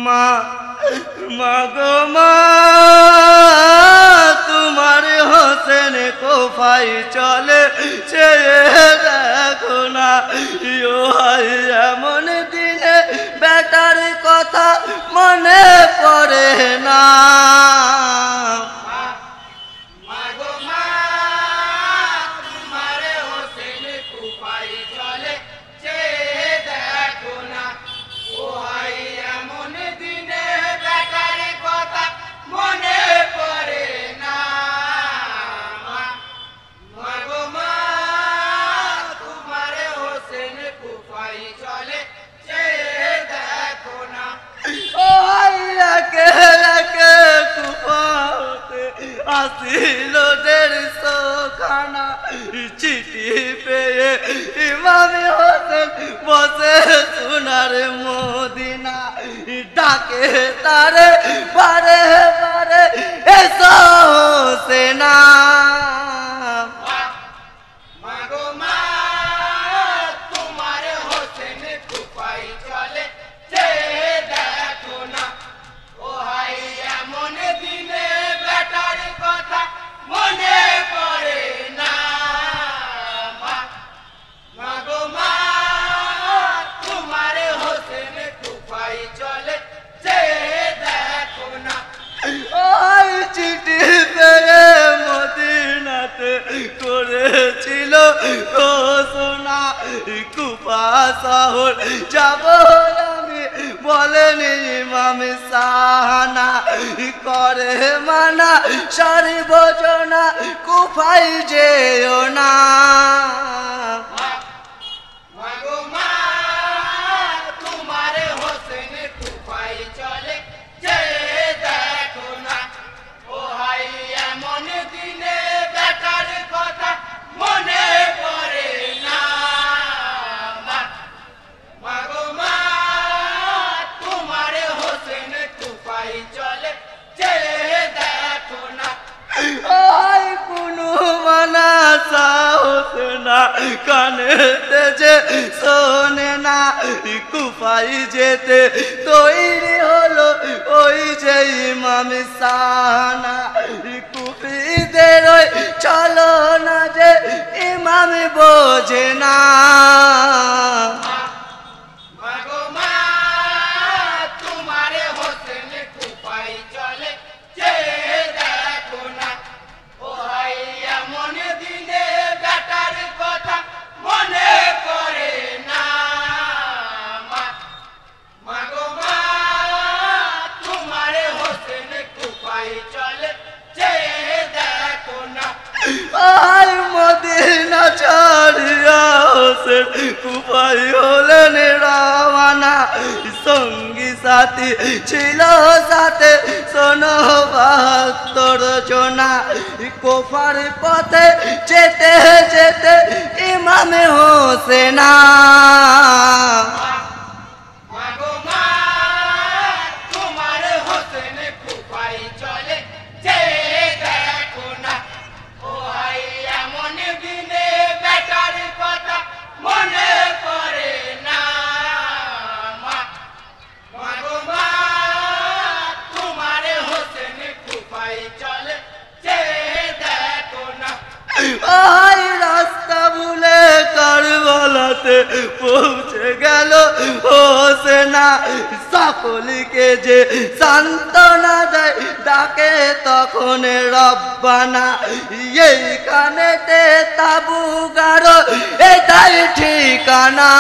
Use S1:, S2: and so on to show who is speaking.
S1: মা মাগো মা তোমার হোসেন কোফাই চলে সে দেখো না ও হাই এমন দিনে বেটার কথা মনে পড়ে না আসিল 150 খানা চিঠি পেয়ে ইমামে হোসেন বসে সোনার মদিনা ডাকে তারে বারে বারে এসো হোসেনা করেছিল ঘোষণা কুফা শহর যাব আমি বলেন ইমাম সাহানা করে মানা সারি বোঝনা কুফাই যেও না কানেতে যে শোনে না কুফাই যেতে তৈরি হলো ওই যে ইমাম সাহানা কুফিদের ওই চলো না যে ইমাম বোঝে না মদিনা ছাড়িয়া হোসেন কুফাই হলেন রওয়ানা সঙ্গী সাথী ছিল সাথে 72 জনা কুফার পথে যেতে যেতে ইমাম হোসেনা রাস্তা ভুলে কারবালাতে পৌঁছে গেল হোসেনা সকলকে যে সান্ত্বনা দেয় ডাকে তখন রব্বানা এইখানেতে তাবু গাড়ো এটাই ঠিকানা